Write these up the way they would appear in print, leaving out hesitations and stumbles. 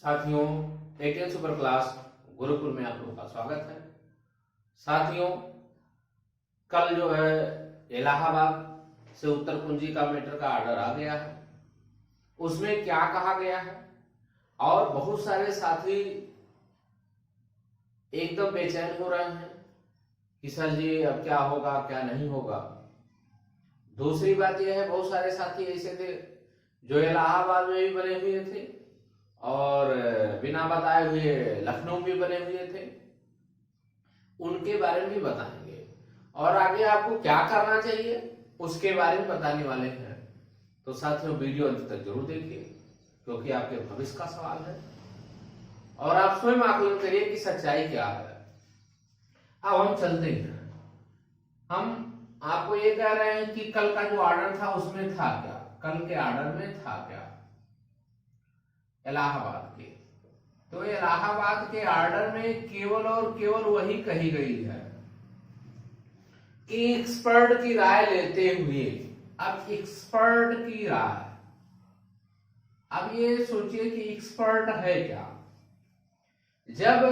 साथियों, 18 super class Gurukul में आप लोगों का स्वागत है। साथियों, कल जो है इलाहाबाद से उत्तर कुंजी का मैटर का ऑर्डर आ गया है। उसमें क्या कहा गया है और बहुत सारे साथी एकदम बेचैन हो रहे हैं कि सर जी अब क्या होगा क्या नहीं होगा। दूसरी बात यह है, बहुत सारे साथी ऐसे थे जो इलाहाबाद में भी बने हुए थे और बिना बताए हुए लखनऊ भी बने हुए थे। उनके बारे में भी बताएंगे और आगे आपको क्या करना चाहिए उसके बारे में बताने वाले हैं। तो साथियों, वीडियो अंत तक जरूर देखिए क्योंकि आपके भविष्य का सवाल है और आप स्वयं आकलन करिए कि सच्चाई क्या है। अब हम चलते हैं। हम आपको ये कह रहे हैं कि कल का जो ऑर्डर था उसमें था क्या, कल के ऑर्डर में था क्या इलाहाबाद के। तो इलाहाबाद के ऑर्डर में केवल और केवल वही कही गई है कि एक्सपर्ट की राय लेते हुए। अब एक्सपर्ट की राय, अब ये सोचिए कि एक्सपर्ट है क्या। जब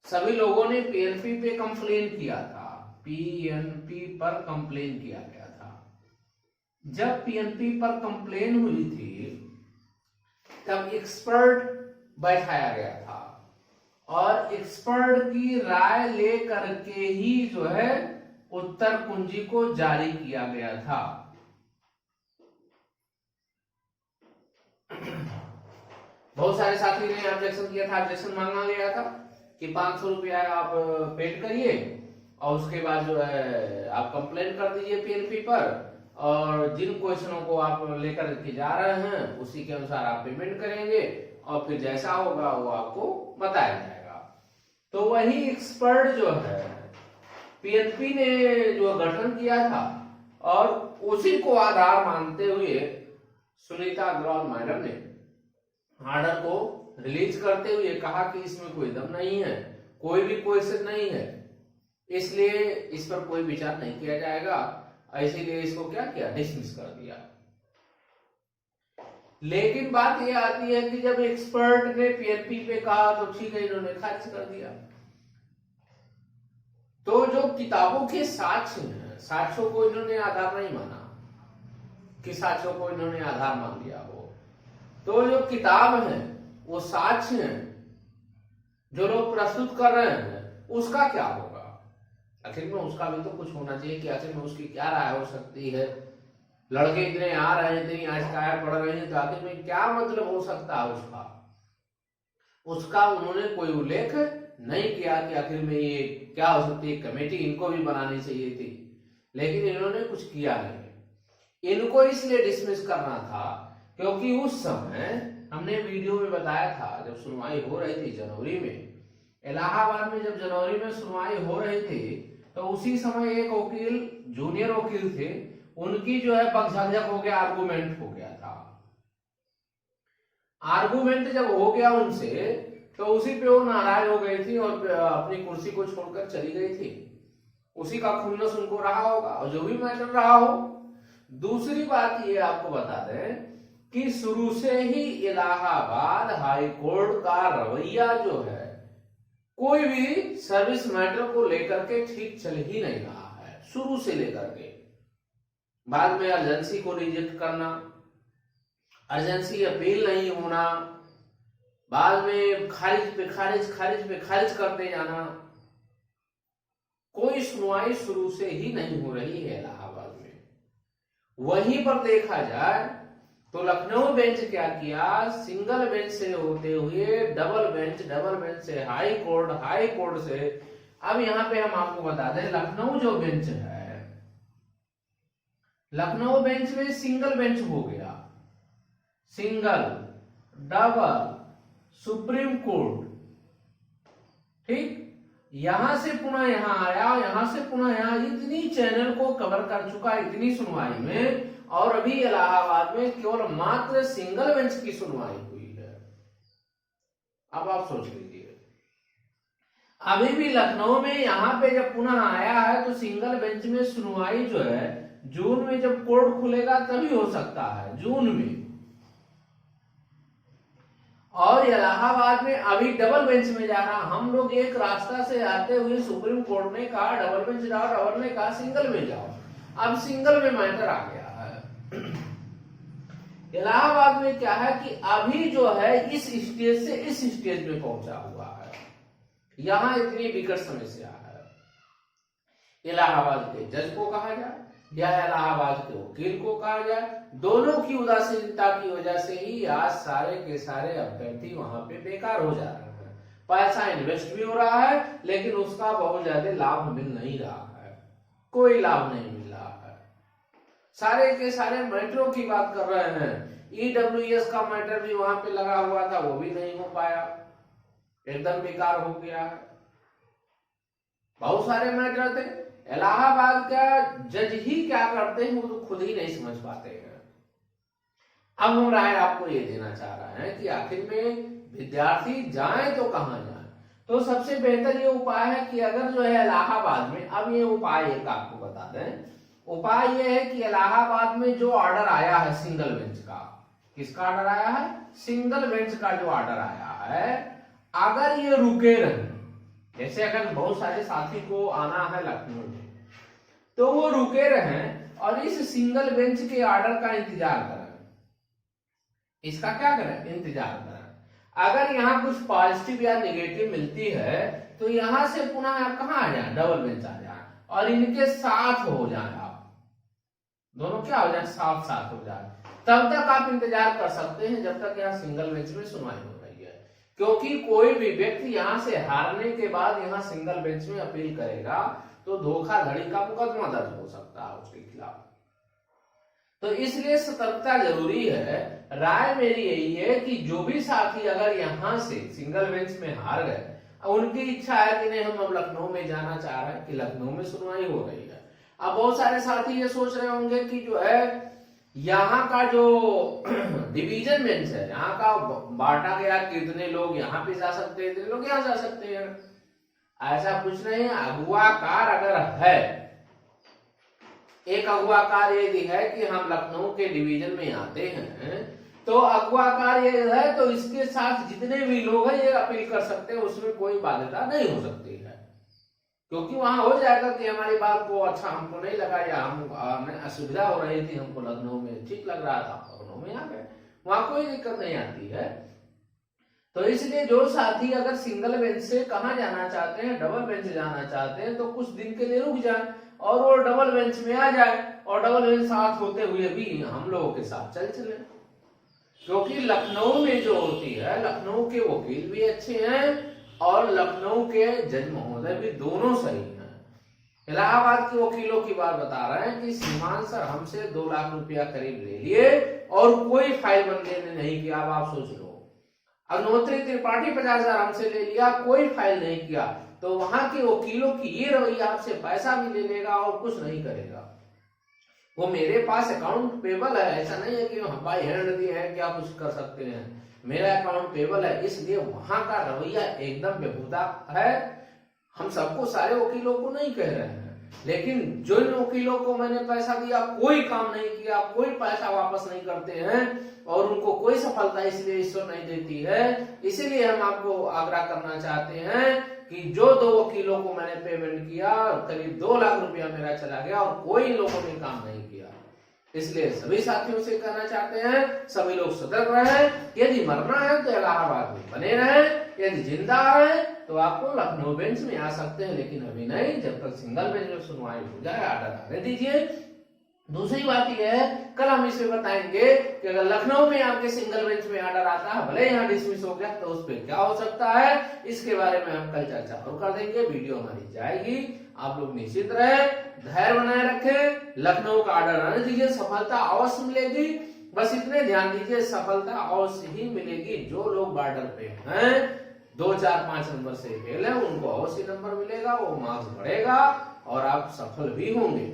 सभी लोगों ने पीएनपी पे कंप्लेन किया था, पीएनपी पर कंप्लेन किया गया था, जब पीएनपी पर कंप्लेन हुई थी तब एक्सपर्ट बैठाया गया था और एक्सपर्ट की राय लेकर के ही जो है उत्तर कुंजी को जारी किया गया था। बहुत सारे साथी ने ऑब्जेक्शन किया था, ऑब्जेक्शन मांगा गया था कि 500 रुपया आप पेड करिए और उसके बाद जो है आप कंप्लेन कर दीजिए पीएनपी पर और जिन क्वेश्चनों को आप लेकर के जा रहे हैं उसी के अनुसार आप पेमेंट करेंगे और फिर जैसा होगा वो आपको बताया जाएगा। तो वही एक्सपर्ट जो है पीएनपी ने जो गठन किया था और उसी को आधार मानते हुए सुनीता अग्रवाल मैडम ने ऑर्डर को रिलीज करते हुए कहा कि इसमें कोई दम नहीं है, कोई भी क्वेश्चन नहीं है, इसलिए इस पर कोई विचार नहीं किया जाएगा। इसीलिए इसको क्या किया, डिसमिस कर दिया। लेकिन बात यह आती है कि जब एक्सपर्ट ने पीएनपी पे कहा तो ठीक है, इन्होंने खारिज कर दिया। तो जो किताबों के साक्ष्य हैं, साक्ष्यों को इन्होंने आधार नहीं माना कि साक्ष्यों को इन्होंने आधार मान लिया हो। तो जो किताब है वो साक्ष्य हैं जो लोग प्रस्तुत कर रहे हैं उसका क्या होगा। आखिर में उसका भी तो कुछ होना चाहिए कि आखिर में उसकी क्या राय हो सकती है। लड़के इतने आ रहे हैं, इतनी आशिकायत पढ़ रहे हैं, तो आखिर में क्या मतलब हो सकता है उसका उन्होंने कोई उल्लेख नहीं किया कि आखिर में ये क्या हो सकती है। कमेटी इनको भी बनानी चाहिए थी, लेकिन इन्होंने कुछ किया नहीं। इनको इसलिए डिसमिस करना था क्योंकि उस समय हमने वीडियो में बताया था, जब सुनवाई हो रही थी जनवरी में, इलाहाबाद में जब जनवरी में सुनवाई हो रही थी तो उसी समय एक वकील, जूनियर वकील थे, उनकी जो है पक्षाघात हो गया, आर्गूमेंट हो गया था। आर्गूमेंट जब हो गया उनसे तो उसी पे वो नाराज हो गई थी और अपनी कुर्सी को छोड़कर चली गई थी। उसी का खुन्नस उनको रहा होगा और जो भी मैटर रहा हो। दूसरी बात ये आपको बता दें कि शुरू से ही इलाहाबाद हाई कोर्ट का रवैया जो है कोई भी सर्विस मैटर को लेकर के ठीक चल ही नहीं रहा है, शुरू से लेकर के। बाद में अर्जेंसी को रिजेक्ट करना, अर्जेंसी अपील नहीं होना, बाद में खारिज पे खारिज, खारिज पे खारिज करते जाना, कोई सुनवाई शुरू से ही नहीं हो रही है इलाहाबाद में। वहीं पर देखा जाए तो लखनऊ बेंच क्या किया, सिंगल बेंच से होते हुए डबल बेंच से हाई कोर्ट से। अब यहां पे हम आपको बता दें, लखनऊ जो बेंच है, लखनऊ बेंच में सिंगल बेंच हो गया, सिंगल, डबल, सुप्रीम कोर्ट, ठीक। यहां से पुनः यहां आया, यहां से पुनः यहां, इतनी चैनल को कवर कर चुका इतनी सुनवाई में, और अभी इलाहाबाद में केवल मात्र सिंगल बेंच की सुनवाई हुई है। अब आप सोच लीजिए, अभी भी लखनऊ में यहां पे जब पुनः आया है तो सिंगल बेंच में सुनवाई जो है जून में जब कोर्ट खुलेगा तभी हो सकता है, जून में। और इलाहाबाद में अभी डबल बेंच में जा रहा। हम लोग एक रास्ता से आते हुए सुप्रीम कोर्ट ने कहा डबल बेंच जाओ, डबल ने कहा सिंगल में जाओ। अब सिंगल में मैटर आ गया है। इलाहाबाद में क्या है कि अभी जो है इस स्टेज से इस स्टेज में पहुंचा हुआ है, यहां इतनी विकट समस्या है। इलाहाबाद के जज को कहा जाए या इलाहाबाद के वकील को कहा जाए, दोनों की उदासीनता की वजह से ही आज सारे के सारे अभ्यर्थी वहां पे बेकार हो जा रहे हैं। पैसा इन्वेस्ट भी हो रहा है लेकिन उसका बहुत ज्यादा लाभ मिल नहीं रहा है, कोई लाभ नहीं मिल रहा है। सारे के सारे मैटरों की बात कर रहे हैं, ईडब्ल्यूएस का मैटर भी वहां पे लगा हुआ था, वो भी नहीं हो पाया, एकदम बेकार हो गया है। बहुत सारे मैटर थे। इलाहाबाद का जज ही क्या करते हैं वो तो खुद ही नहीं समझ पाते हैं। अब हम राय आपको ये देना चाह रहे हैं कि आखिर में विद्यार्थी जाए तो कहां जाए। तो सबसे बेहतर ये उपाय है कि अगर जो है इलाहाबाद में, अब ये उपाय एक आपको बता दें, उपाय ये है कि इलाहाबाद में जो ऑर्डर आया है सिंगल बेंच का, किसका ऑर्डर आया है? सिंगल बेंच का जो ऑर्डर आया है, अगर ये रुके रहे, जैसे अगर बहुत सारे साथी को आना है लखनऊ में, तो वो रुके रहे और इस सिंगल बेंच के ऑर्डर का इंतजार करें। इसका क्या करें? इंतजार करें। अगर यहाँ कुछ पॉजिटिव या नेगेटिव मिलती है तो यहां से पुनः कहां आ जाए? डबल बेंच आ जाए और इनके साथ हो जाए, आप दोनों क्या हो जाए? साथ साथ हो जाए। तब तक आप इंतजार कर सकते हैं जब तक यहाँ सिंगल बेंच में सुनवाई हो रही है, क्योंकि कोई भी व्यक्ति यहां से हारने के बाद यहाँ सिंगल बेंच में अपील करेगा तो धोखाधड़ी का मुकदमा दर्ज हो सकता है उसके खिलाफ। तो इसलिए सतर्कता जरूरी है। राय मेरी यही है कि जो भी साथी अगर यहां से सिंगल बेंच में हार गए, उनकी इच्छा है कि नहीं हम अब लखनऊ में जाना चाह रहे हैं, कि लखनऊ में सुनवाई हो रही है। अब बहुत सारे साथी ये सोच रहे होंगे कि जो है यहाँ का जो डिवीजन बेंच है, यहाँ का बांटा गया, कितने लोग यहाँ पे जा सकते हैं, कितने लोग यहाँ जा सकते हैं, ऐसा कुछ नहीं। अगुआकार अगर है, एक अगुआकार ये है कि हम लखनऊ के डिवीजन में आते हैं, तो अगुआकार ये है तो इसके साथ जितने भी लोग हैं ये अपील कर सकते हैं, उसमें कोई बाध्यता नहीं हो सकती है, क्योंकि वहां हो जाएगा कि हमारी बात को अच्छा हमको नहीं लगा या हमें असुविधा हो रही थी, हमको लखनऊ में ठीक लग रहा था, लखनऊ में आ गए, वहां कोई दिक्कत नहीं आती है। तो इसलिए जो साथी अगर सिंगल बेंच से कहां जाना चाहते हैं, डबल बेंच जाना चाहते हैं, तो कुछ दिन के लिए रुक जाए और वो डबल बेंच में आ जाए और डबल बेंच साथ होते हुए भी हम लोगों के साथ चले। क्योंकि लखनऊ में जो होती है, लखनऊ के वकील भी अच्छे हैं और लखनऊ के जज महोदय भी दोनों सही हैं। इलाहाबाद के वकीलों की बात बता रहे हैं कि श्रीमान सर हमसे 2 लाख रुपया करीब ले लिए और कोई फाइल बनने नहीं किया। अब आप सोच लो, अग्निहोत्री त्रिपाठी 50,000 हमसे ले लिया, कोई फाइल नहीं किया, तो वहां के वकीलों की ये रवैया, आपसे पैसा भी ले लेगा और कुछ नहीं करेगा। वो मेरे पास अकाउंट पेबल है, ऐसा नहीं है कि हम बाई हैंड दिए हैं क्या कुछ कर सकते हैं, मेरा अकाउंट पेबल है, इसलिए वहां का रवैया एकदम बेहुदा है। हम सबको, सारे वकीलों को नहीं कह रहे हैं, लेकिन जिन वकीलों को मैंने पैसा दिया कोई काम नहीं किया, कोई पैसा वापस नहीं करते हैं और उनको कोई सफलता इसलिए ईश्वर नहीं देती है। इसीलिए हम आपको आग्रह करना चाहते हैं कि जो 2 वकीलों को मैंने पेमेंट किया, करीब 2 लाख रुपया मेरा चला गया और कोई लोगों ने काम नहीं किया। इसलिए सभी साथियों से कहना चाहते हैं, सभी लोग सतर्क रहें। यदि मरना है तो इलाहाबाद में बने रहें, यदि जिंदा है तो आपको लखनऊ बेंच में आ सकते हैं, लेकिन अभी नहीं, जब तक सिंगल बेंच में सुनवाई हो जाए ऑर्डर आने दीजिए। दूसरी बात यह है, कल हम इसे बताएंगे कि अगर लखनऊ में आपके सिंगल बेंच में ऑर्डर आता है, भले यहाँ डिसमिस हो गया, तो उस पर क्या हो सकता है, इसके बारे में हम कल चर्चा और कर देंगे। वीडियो हमारी जाएगी, आप लोग निश्चित रहे, धैर्य बनाए रखें, लखनऊ का ऑर्डर आने दीजिए, सफलता अवश्य मिलेगी। बस इतने ध्यान दीजिए, सफलता अवश्य ही मिलेगी। जो लोग बॉर्डर पे हैं, 2, 4, 5 नंबर से फेल है, उनको अवश्य नंबर मिलेगा, वो मार्क्स बढ़ेगा और आप सफल भी होंगे।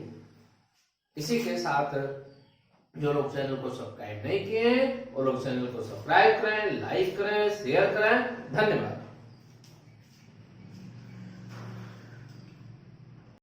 इसी के साथ जो लोग चैनल को सब्सक्राइब नहीं किए हैं, वो लोग चैनल को सब्सक्राइब करें, लाइक करें, शेयर करें। धन्यवाद।